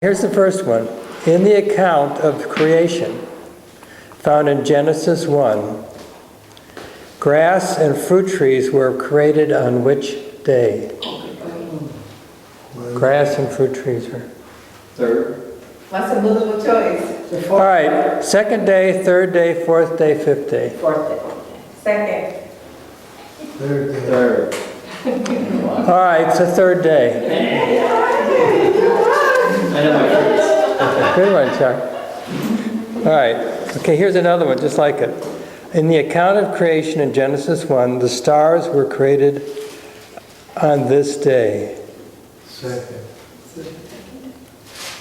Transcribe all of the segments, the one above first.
Here's the first one. In the account of creation, found in Genesis 1, grass and fruit trees were created on which day? Grass and fruit trees were. Third. What's a multiple choice? All right, second day, third day, fourth day, fifth day. Fourth day. Second. Third. All right, it's the third day. I know my favorites. Good one, Chuck. All right, okay, here's another one just like it. In the account of creation in Genesis 1, the stars were created on this day. Second.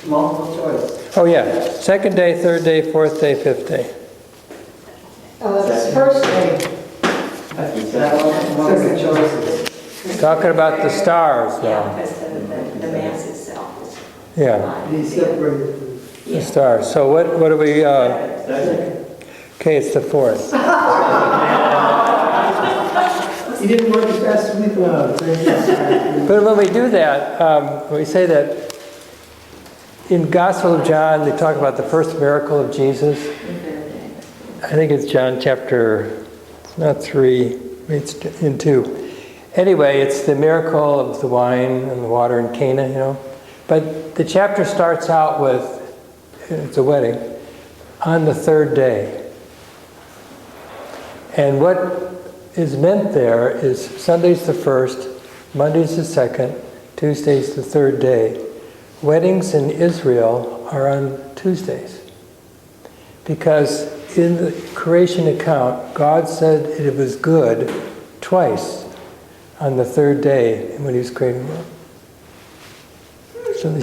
Multiple choice. Oh yeah, second day, third day, fourth day, fifth day. It's first day. I think that multiple choices. Talking about the stars Yeah, now. because the mass itself is. Yeah, He separated. the stars. So what do we, Second. okay, it's the fourth. He didn't work as fast as we thought. But when we do that, we say that in Gospel of John, they talk about the first miracle of Jesus. I think it's John chapter, it's not 3, it's in 2. Anyway, it's the miracle of the wine and the water in Cana, you know. But the chapter starts out with, it's a wedding, on the third day. And what is meant there is Sunday's the first, Monday's the second, Tuesday's the third day. Weddings in Israel are on Tuesdays. Because in the creation account, God said it was good twice on the third day when he was creating the world. So they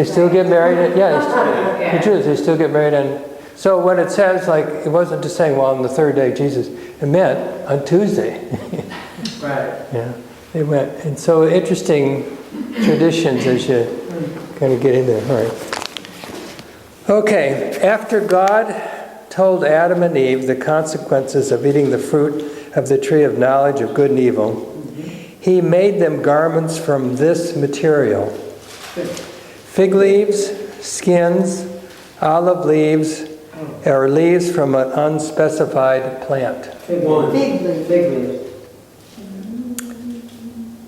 still get married. Yeah, the Jews, they still get married on. So when it says, like, it wasn't just saying, well, on the third day, Jesus, it meant on Tuesday. Right. Yeah, they went. And so interesting traditions as you kind of get into it. All right. Okay, after God told Adam and Eve the consequences of eating the fruit of the tree of knowledge of good and evil, he made them garments from this material: fig leaves, skins, olive leaves, or leaves from an unspecified plant. Fig leaf. Fig leaf.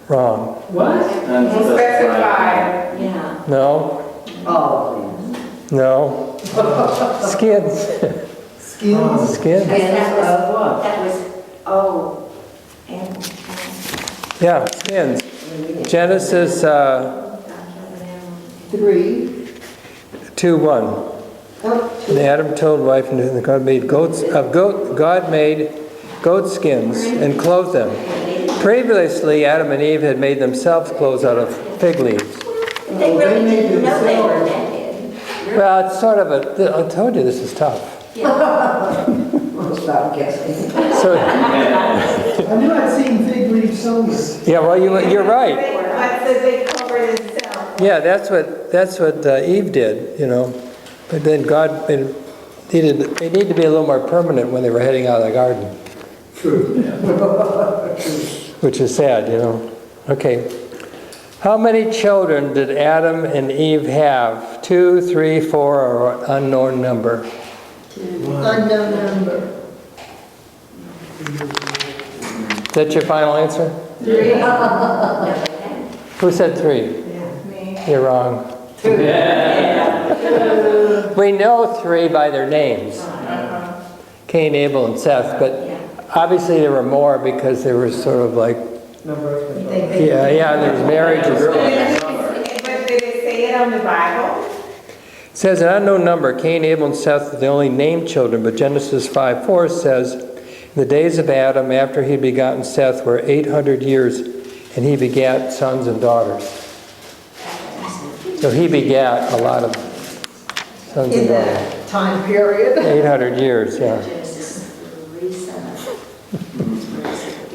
Wrong. What? Unspecified. Yeah. No, Oh. no. Skins. Skins. Skins. That Of what? was, and. Yeah, skins. Genesis 3. 2:1. And Adam told wife, and God made God made goat skins and clothed them. Previously, Adam and Eve had made themselves clothes out of fig leaves. They really didn't know they were naked. Well, it's sort of I told you this is tough. Well, stop guessing. So, I knew I'd seen fig leaves somewhere. yeah, well, you're right. What says they covered itself? Yeah, that's what Eve did, you know. But then God they need to be a little more permanent when they were heading out of the garden. True. Which is sad, you know. Okay. How many children did Adam and Eve have? 2, 3, 4, or unknown number? Unknown number. Is that your final answer? 3. Who said 3? Me. You're wrong. We know 3 by their names. Cain, Abel, and Seth, but obviously there were more because there was sort of like, Number of yeah, there was marriages. But did it say it on the Bible? It says an unknown number. Cain, Abel, and Seth were the only named children, but Genesis 5:4 says, the days of Adam after he begotten Seth were 800 years, and he begat sons and daughters. So he begat a lot of sons and In daughters. that time period? 800 years, yeah. Genesis 3:7.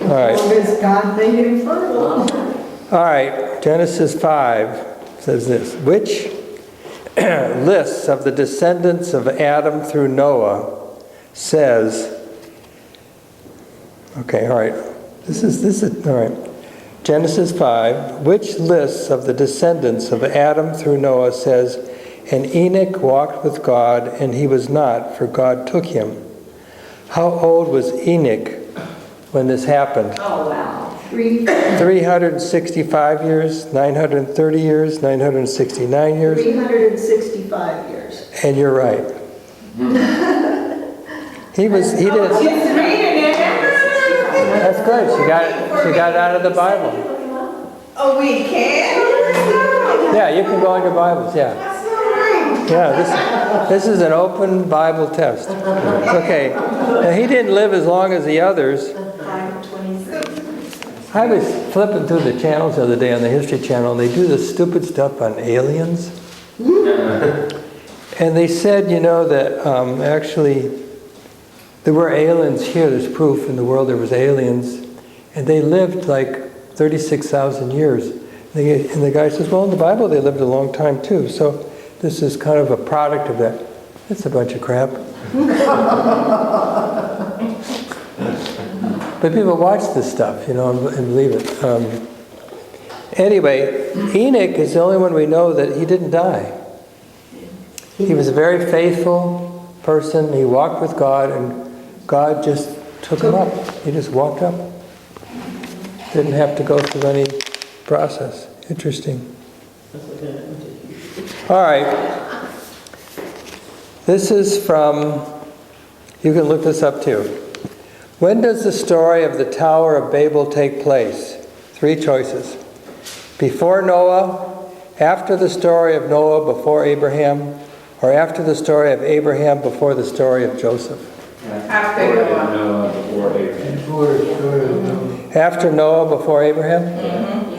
All right. Because God made him fertile. All right, Genesis 5 says this. Which lists of the descendants of Adam through Noah says, okay, all right. This is all right. Genesis 5, which lists of the descendants of Adam through Noah says, "And Enoch walked with God, and he was not, for God took him." How old was Enoch when this happened? Oh, wow. 365 years, 930 years, 969 years? 365 years. And you're right. He did. She's reading it. That's good. She got it out of the Bible. Oh, we can? Yeah, you can go on your Bibles, yeah. Yeah, this is an open Bible test. Okay. Now, he didn't live as long as the others. 5:26. I was flipping through the channels the other day on the History Channel, and they do this stupid stuff on aliens. And they said, that actually there were aliens here. There's proof in the world there was aliens. And they lived like 36,000 years. And the guy says, well, in the Bible they lived a long time too. So this is kind of a product of that. It's a bunch of crap. But people watch this stuff, and believe it. Anyway, Enoch is the only one we know that he didn't die. He was a very faithful person. He walked with God, and God just took him up. He just walked up. Didn't have to go through any process. Interesting. All right. This is from, you can look this up too. When does the story of the Tower of Babel take place? 3 choices. Before Noah, after the story of Noah before Abraham, or after the story of Abraham before the story of Joseph? After Noah. Before Abraham. After Noah before Abraham?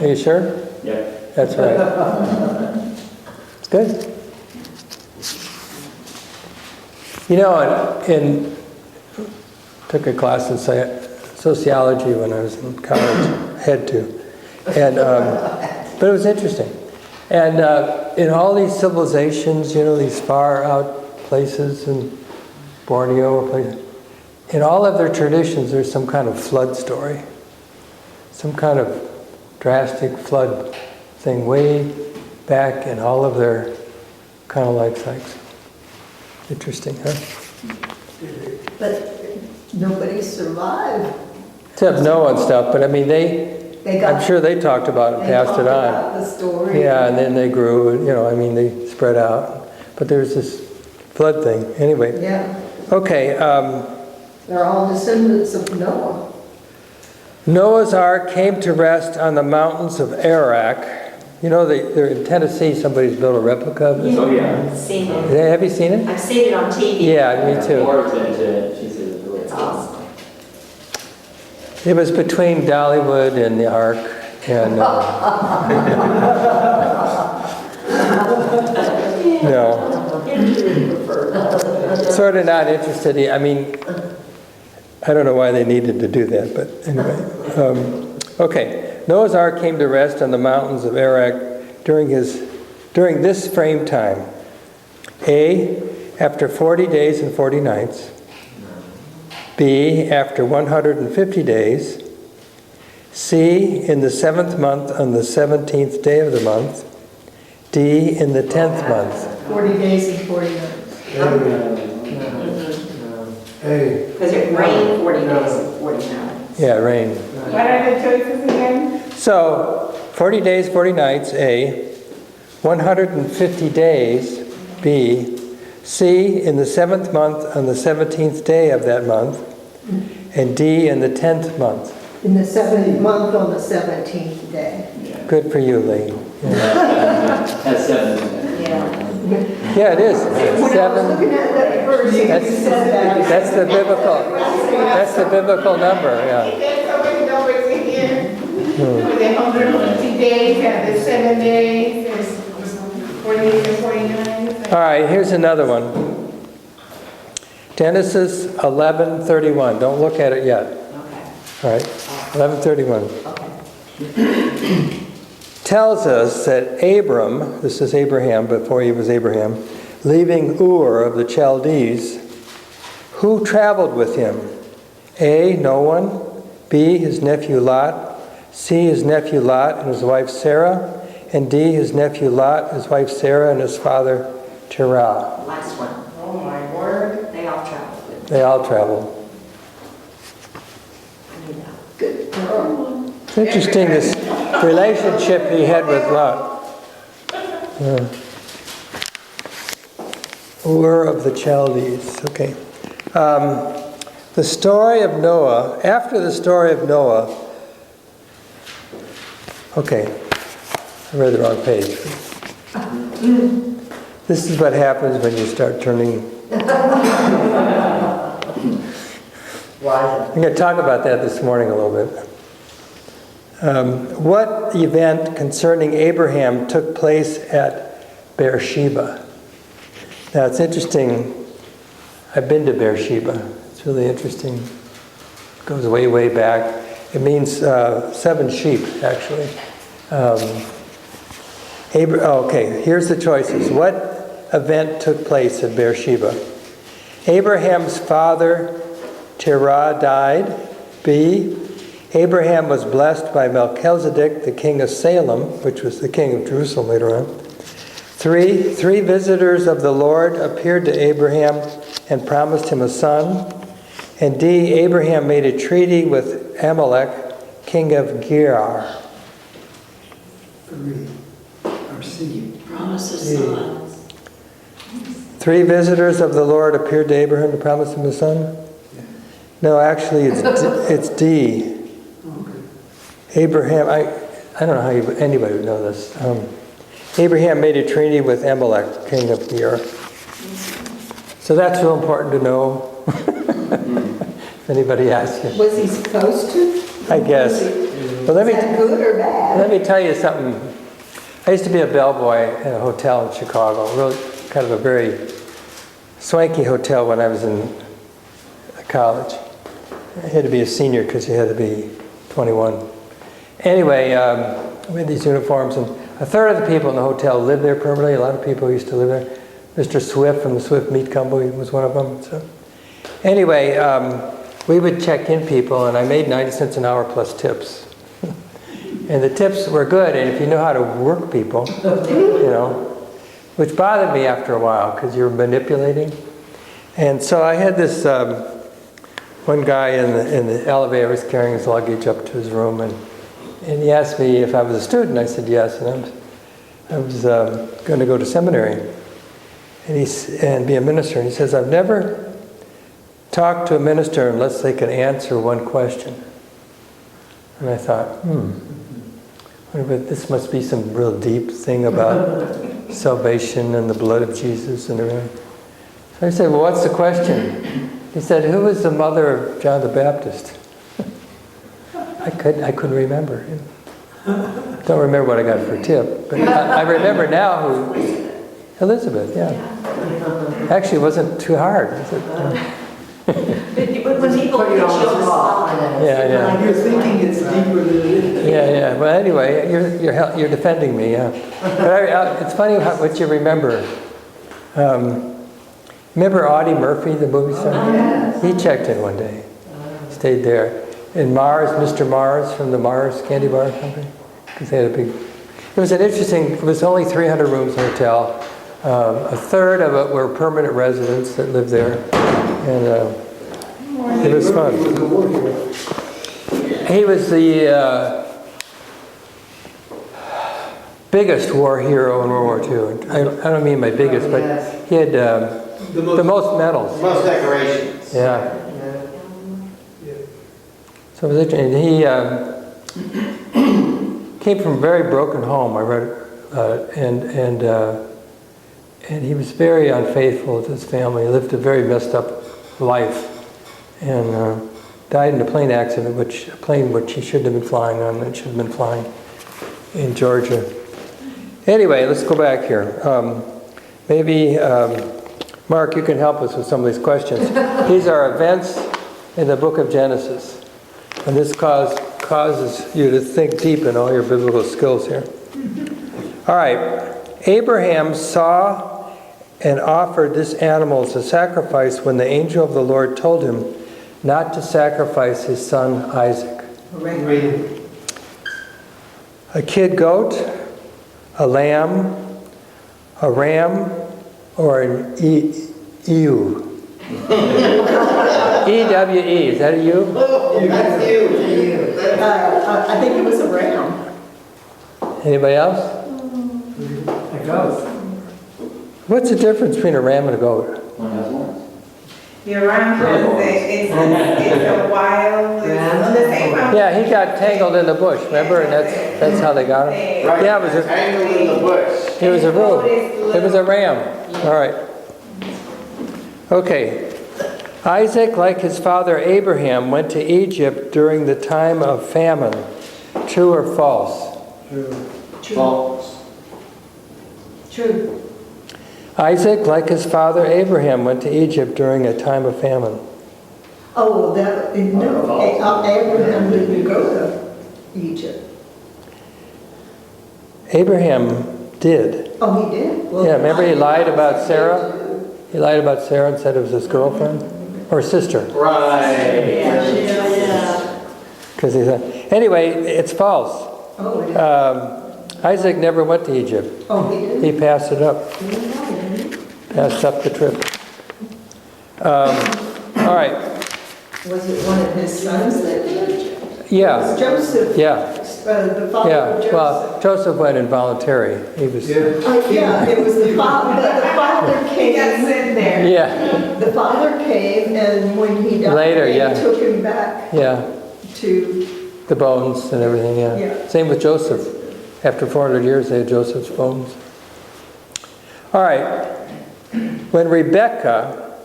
Are you sure? Yep. That's right. It's good. Took a class in sociology when I was in college, had to, and but it was interesting. And in all these civilizations, these far out places in Borneo or places, in all of their traditions, there's some kind of flood story, some kind of drastic flood thing way back in all of their kind of life cycles. Interesting, huh? But nobody survived. Except Noah and stuff, but I mean, I'm sure they talked about it, passed it on. About the story. Yeah, and then they grew, they spread out. But there's this flood thing. Anyway. Yeah. Okay. They're all descendants of Noah. Noah's Ark came to rest on the mountains of Ararat. They're in Tennessee, somebody's built a replica of this. Oh, yeah. I've seen it. Have you seen it? I've seen it on TV. Yeah, me too. Laura's into it. She says it's really It's cool. awesome. It was between Dollywood and the Ark. And, no. Sort of not interested. I mean, I don't know why they needed to do that, but anyway. Okay. Noah's Ark came to rest on the mountains of Ararat during this frame time. A, after 40 days and 40 nights. B, after 150 days. C, in the 7th month on the 17th day of the month. D, in the 10th month. 40 days and 40 nights. Because it rained 40 days and 40 nights. Yeah, rain. What are the choices again? So, 40 days, 40 nights, A. 150 days, B. C, in the 7th month on the 17th day of that month. And D, in the 10th month. In the 7th month on the 17th day. Good for you, Lee. Has 7 in it. Yeah. Yeah, it is. When I was 7. looking at that verse, you That's said that. that's the biblical number. Yeah. There's so many numbers in here. With the 150 days and the 7 days, and 40 and 49. All right. Here's another one. Genesis 11:31. Don't look at it yet. All right. 11:31. Tells us that Abram, this is Abraham before he was Abraham, leaving Ur of the Chaldees, who traveled with him? A, no one. B, his nephew Lot. C, his nephew Lot and his wife Sarah, and D, his nephew Lot, his wife Sarah, and his father Terah. Last one. Oh, my word. They all traveled. They all traveled. Good girl. It's interesting, this relationship he had with Lot. Ur of the Chaldees. Okay. The story of Noah. After the story of Noah. Okay. I read the wrong page. This is what happens when you start turning. I'm going to talk about that this morning a little bit. What event concerning Abraham took place at Beersheba? Now it's interesting. I've been to Beersheba. It's really interesting. It goes way, way back. It means 7 sheep, actually. Okay, here's the choices. What event took place at Beersheba? Abraham's father Terah died. B, Abraham was blessed by Melchizedek, the king of Salem, which was the king of Jerusalem later on. 3, 3 visitors of the Lord appeared to Abraham and promised him a son. And D, Abraham made a treaty with Amalek, king of Gerar. 3. Or C. Promises son. 3 visitors of the Lord appeared to Abraham to promise him a son? No, actually it's D. Abraham, I don't know how anybody would know this. Abraham made a treaty with Amalek, king of Gerar. So that's real important to know. If anybody asks you. Was he supposed to? I guess. Well, Is that good or bad? let me tell you something. I used to be a bellboy in a hotel in Chicago, really kind of a very swanky hotel when I was in college. I had to be a senior because you had to be 21. Anyway, we had these uniforms, and a third of the people in the hotel lived there permanently. A lot of people used to live there. Mr. Swift from the Swift Meat Company was one of them. So, anyway, we would check in people, and I made 90 cents an hour plus tips. And the tips were good, and if you know how to work people, you know, which bothered me after a while because you're manipulating. And so I had this one guy in the elevator was carrying his luggage up to his room, and he asked me if I was a student. I said yes, and I was going to go to seminary and be a minister. And he says, I've never talked to a minister unless they could answer one question. And I thought, but this must be some real deep thing about salvation and the blood of Jesus and everything. So I said, well, what's the question? He said, who was the mother of John the Baptist? I couldn't remember. Don't remember what I got for a tip, but I remember now who. Elizabeth, yeah. Actually, it wasn't too hard, was it? But when people Put you on the spot. Yeah. You're thinking it's deeper than it is. Yeah. Well, anyway, you're defending me, yeah. But it's funny what you remember. Remember Audie Murphy, the movie star? Yes. He checked in one day. Stayed there. And Mars, Mr. Mars from the Mars Candy Bar Company, because they had a big. It was it was only 300 rooms hotel. A third of it were permanent residents that lived there, and it was fun. He was the biggest war hero in World War II. I don't mean by biggest, but he had the most medals. Most decorations. Yeah. So it was interesting. He came from a very broken home. I read, and he was very unfaithful to his family. He lived a very messed up life, and died in a plane accident, a plane which he shouldn't have been flying on. It should have been flying in Georgia. Anyway, let's go back here. Maybe Mark, you can help us with some of these questions. These are events in the book of Genesis. And this causes you to think deep in all your biblical skills here. All right. Abraham saw and offered this animal as a sacrifice when the angel of the Lord told him not to sacrifice his son Isaac. a kid goat, a lamb, a ram, or an ewe? E-W-E, is that a ewe? That's you. I think it was a ram. Anybody else? A goat. What's the difference between a ram and a goat? One has horns. You're around, it's a wild, it's the same. Yeah, he got tangled in the bush, remember? And that's how they got him? Right, Yeah, it was a, tangled in the bush. it was a room. It was a ram. All right. Okay. Isaac, like his father Abraham, went to Egypt during the time of famine. True or false? False. True. Isaac, like his father Abraham, went to Egypt during a time of famine. Oh, well, that, no, Abraham didn't go to Egypt. Abraham did. Oh, he did? Well, Yeah, remember he lied about Isaac Sarah? did too. He lied about Sarah and said it was his girlfriend or sister. Right. Yeah. Because he said, anyway, it's false. Oh, it is. Isaac never went to Egypt. Oh, he did? He passed it up, He didn't. passed up the trip. All right. Was it one of his sons that did? It Yeah, was Joseph. yeah, The father yeah. of Joseph. Well, Joseph went involuntary. He was, Yeah, it was the father, the father He got came, sitting there. yeah, the father came, and when he died, Later, they yeah. took him back yeah. to, The bones and everything, yeah. Yeah. Same with Joseph. After 400 years, they had Joseph's bones. All right. When Rebecca,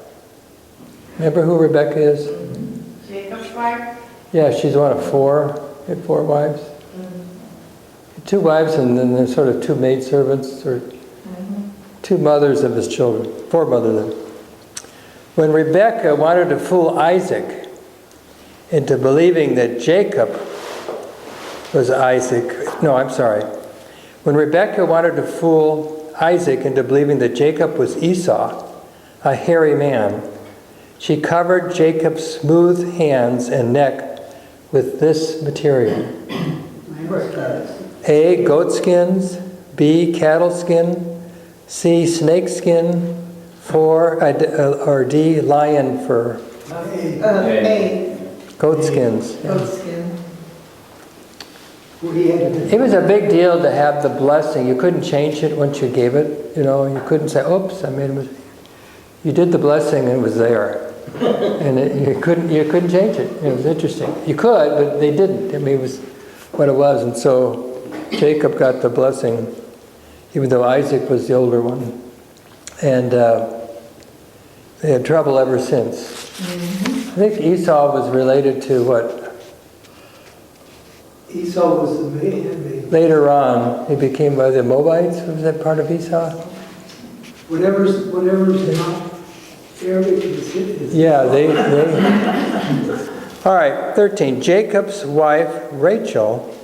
remember who Rebecca is? Jacob's wife? Yeah, she's one of four. He had 4 wives. 2 wives, and then there's sort of 2 maidservants, or 2 mothers of his children. 4 mothers. When Rebecca wanted to fool Isaac into believing that Jacob was Isaac. No, I'm sorry. When Rebecca wanted to fool Isaac into believing that Jacob was Esau, a hairy man, she covered Jacob's smooth hands and neck with this material. A, goat skins. B, cattle skin. C, snake skin. 4, or D, lion fur. A, Goat skins. goat skin. It was a big deal to have the blessing. You couldn't change it once you gave it. You know, you couldn't say, "Oops!" I mean, you did the blessing and it was there, and you couldn't change it. It was interesting. You could, but they didn't. I mean, it was what it was, and so Jacob got the blessing, even though Isaac was the older one, and they had trouble ever since. I think Esau was related to what? Esau was the man. Later on, he became by the Moabites. Was that part of Esau? Whatever's not Arabic is. Yeah, they. All right, 13. Jacob's wife, Rachel,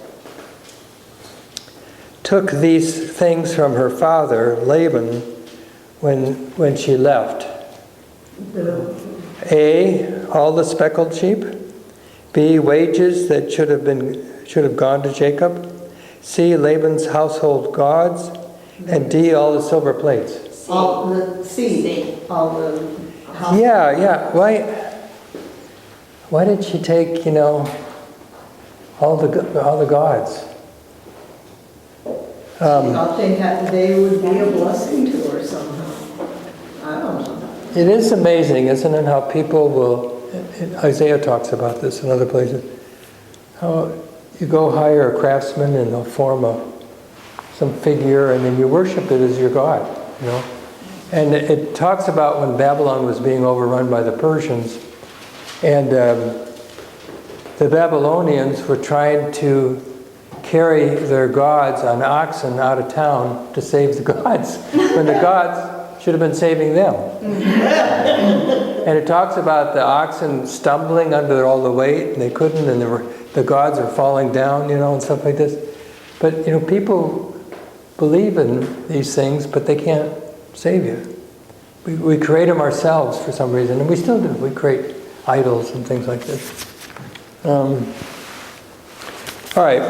took these things from her father, Laban, when she left. A, all the speckled sheep. B, wages that should have gone to Jacob. C, Laban's household gods. And D, all the silver plates. All the C, all the. Yeah. Why did she take, all the gods? Thought they would be a blessing to her somehow. I don't know. It is amazing, isn't it, how people will, Isaiah talks about this in other places, how you go hire a craftsman and they'll form some figure and then you worship it as your god, And it talks about when Babylon was being overrun by the Persians, and the Babylonians were trying to carry their gods on oxen out of town to save the gods, when the gods should have been saving them. And it talks about the oxen stumbling under all the weight, and they couldn't, and the gods are falling down, and stuff like this. But, people believe in these things, but they can't save you. We create them ourselves for some reason, and we still do. We create idols and things like this. All right.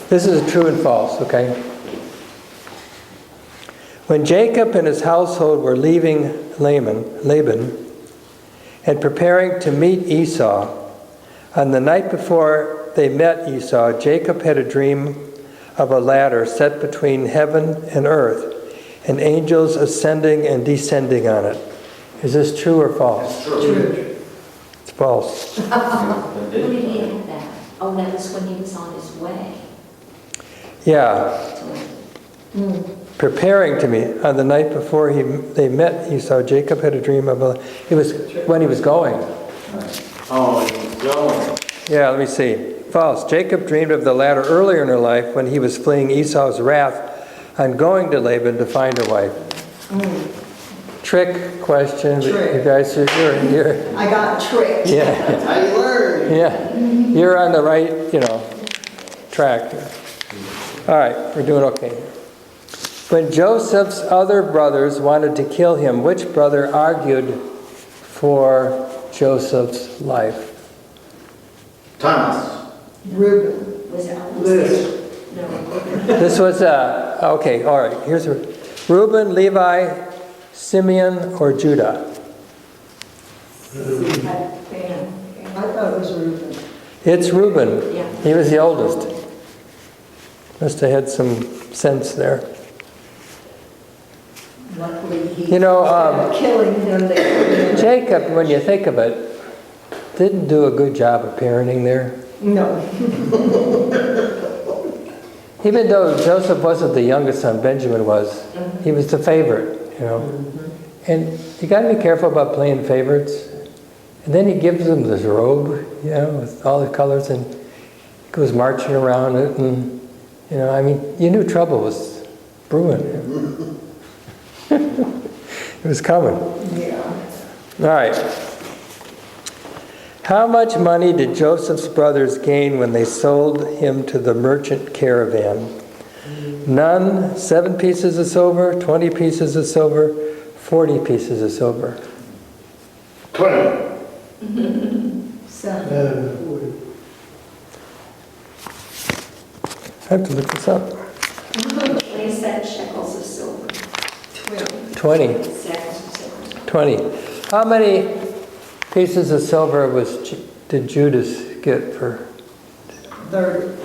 This is a true and false, okay? When Jacob and his household were leaving Laban, and preparing to meet Esau, on the night before they met Esau, Jacob had a dream of a ladder set between heaven and earth, and angels ascending and descending on it. Is this true or false? True. It's false. When did he have that? Oh, that was when he was on his way. Yeah, to- preparing to meet. On the night before they met Esau, Jacob had a dream of a... It was when he was going. Oh, he's going. Yeah, let me see. False. Jacob dreamed of the ladder earlier in her life when he was fleeing Esau's wrath on going to Laban to find a wife. Trick question. Trick. You guys, you're I got tricked. yeah, That's how you learn. yeah. You're on the right, track. All right, we're doing okay. When Joseph's other brothers wanted to kill him, which brother argued for Joseph's life? Thomas. Reuben. Was it on Liz. No. This was, okay, all right. Here's Reuben, Levi, Simeon, or Judah? I thought it was Reuben. It's Reuben. Yeah. He was the oldest. Must have had some sense there. Luckily, he You know, instead of killing him, they put him. Jacob, when you think of it, didn't do a good job of parenting there. No. Even though Joseph wasn't the youngest son, Benjamin was. He was the favorite, And you got to be careful about playing favorites. And then he gives him this robe, with all the colors, and he goes marching around it, and you knew trouble was brewing. It was coming. Yeah. All right. How much money did Joseph's brothers gain when they sold him to the merchant caravan? None, 7 pieces of silver, 20 pieces of silver, 40 pieces of silver. 20. 7. I have to look this up. 27 shekels of silver. 20. Shekels of silver. 20. How many pieces of silver did Judas get for? 30.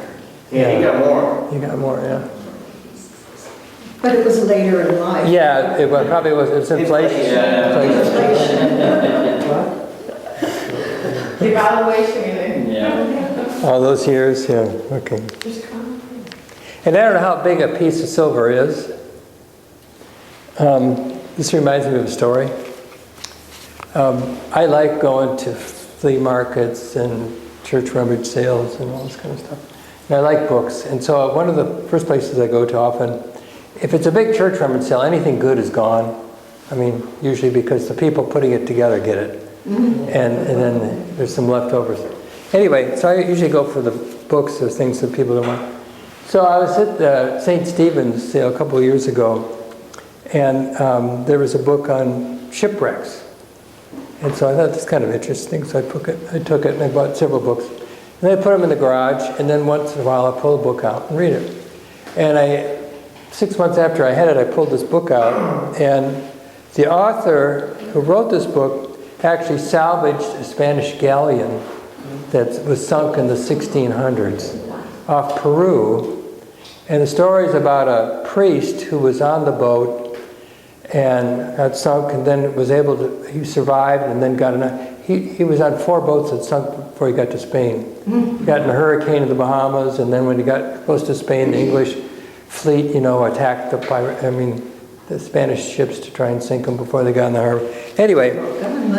Yeah, he got more. You got more, yeah. But it was later in life. Yeah, it probably was. It was inflation. Devaluation in it. Yeah. All those years, yeah. Okay. And I don't know how big a piece of silver is. This reminds me of a story. I like going to flea markets and church rummage sales and all this kind of stuff. And I like books. And so one of the first places I go to often, if it's a big church rummage sale, anything good is gone. I mean, usually because the people putting it together get it. And then there's some leftovers. Anyway, so I usually go for the books or things that people don't want. So I was at St. Stephen's sale a couple of years ago, and there was a book on shipwrecks. And so I thought that's kind of interesting, so I took it and I bought several books. And then I put them in the garage, and then once in a while I pull a book out and read it. And 6 months after I had it, I pulled this book out, and the author who wrote this book actually salvaged a Spanish galleon that was sunk in the 1600s off Peru. And the story is about a priest who was on the boat and got sunk, and then he survived, and then he was on 4 boats that sunk before he got to Spain. He got in a hurricane in the Bahamas, and then when he got close to Spain, the English fleet, attacked the Spanish ships to try and sink them before they got in the harbor. Anyway,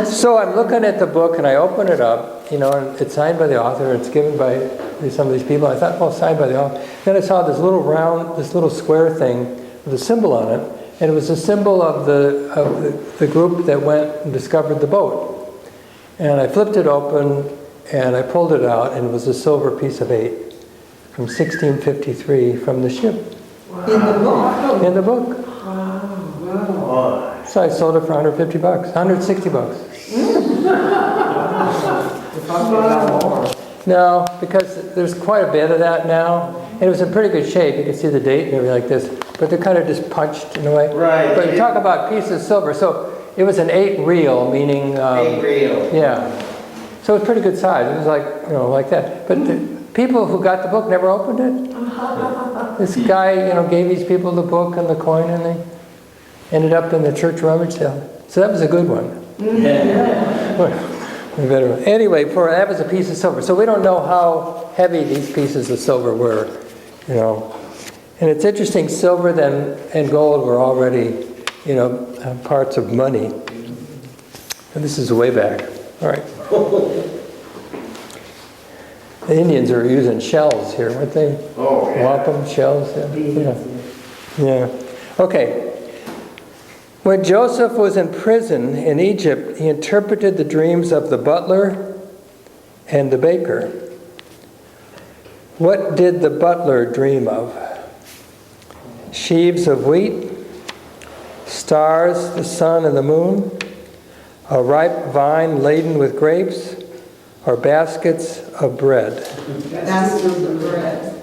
so I'm looking at the book, and I open it up, and it's signed by the author, and it's given by some of these people. I thought, well, signed by the author. Then I saw this little square thing with a symbol on it, and it was a symbol of the group that went and discovered the boat. And I flipped it open, and I pulled it out, and it was a silver piece of 8 from 1653 from the ship. In the book. In the book. So I sold it for $150, $160. No, because there's quite a bit of that now, And it was in pretty good shape. You could see the date and everything like this. But they're kind of just punched in a way. Right. But you talk about pieces of silver. So it was an 8 reel, meaning... 8 reel. Yeah. So it was pretty good size. It was like, you know, like that. But the people who got the book never opened it. This guy, you know, gave these people the book and the coin, and they ended up in the church rummage sale. So that was a good one. Anyway, that was a piece of silver. So we don't know how heavy these pieces of silver were, you know. And it's interesting, silver and gold were already, you know, parts of money. And this is way back. All right. The Indians are using shells here, weren't they? Oh, yeah. Wampum shells. Yeah. Okay. When Joseph was in prison in Egypt, he interpreted the dreams of the butler and the baker. What did the butler dream of? Sheaves of wheat, stars, the sun and the moon, a ripe vine laden with grapes, or baskets of bread? That's the bread.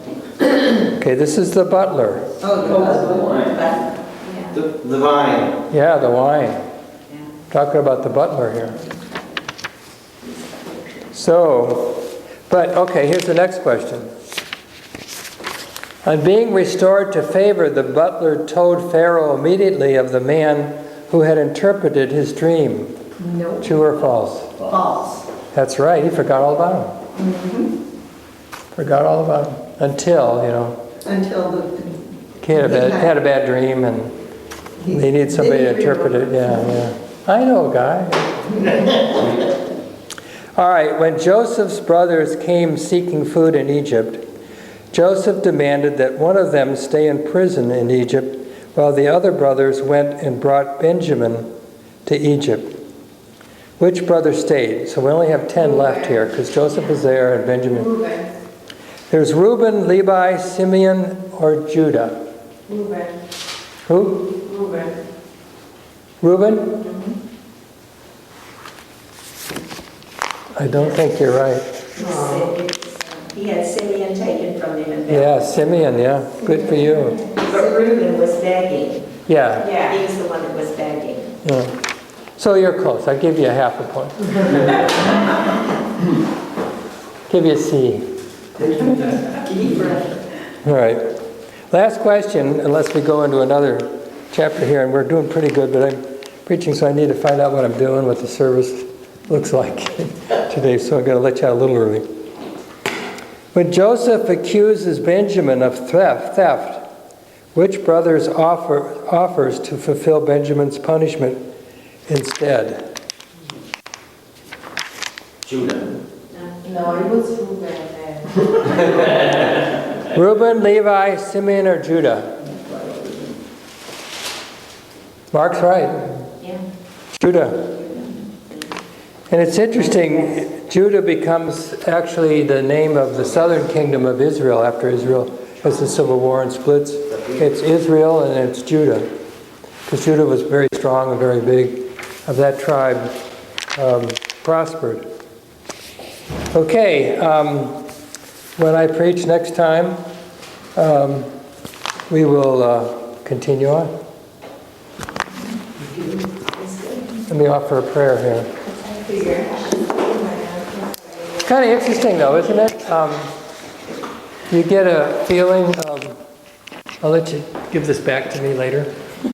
Okay, this is the butler. Oh, the wine. The vine. Yeah, the wine. Talking about the butler here. So, but okay, here's the next question. On being restored to favor, the butler told Pharaoh immediately of the man who had interpreted his dream. No. True or false? False. That's right, he forgot all about him. Forgot all about him. Until, you know, Until he had a bad dream and they need somebody to interpret it. Yeah. I know a guy. All right, when Joseph's brothers came seeking food in Egypt, Joseph demanded that one of them stay in prison in Egypt while the other brothers went and brought Benjamin to Egypt. Which brother stayed? So we only have 10 left here because Joseph is there and Benjamin. Reuben. There's Reuben, Levi, Simeon, or Judah. Reuben. Who? Reuben. Reuben? I don't think you're right. He had Simeon taken from him. Yeah, Simeon, yeah. Good for you. But Reuben was begging. Yeah. Yeah, he was the one that was begging. Yeah. So you're close. I'll give you a half a point. Give you a C. All right. Last question, unless we go into another chapter here, and we're doing pretty good, but I'm preaching, so I need to find out what I'm doing, what the service looks like today, so I'm going to let you out a little early. When Joseph accuses Benjamin of theft, which brothers offers to fulfill Benjamin's punishment instead? Judah. No, it was Reuben. Reuben, Levi, Simeon, or Judah? Mark's right. Yeah. Judah. And it's interesting, Judah becomes actually the name of the southern kingdom of Israel after Israel has the civil war and splits. It's Israel and it's Judah. Because Judah was very strong and very big. Of that tribe prospered. Okay, when I preach next time, we will continue on. Let me offer a prayer here. It's kind of interesting though, isn't it? You get a feeling of, I'll let you give this back to me later.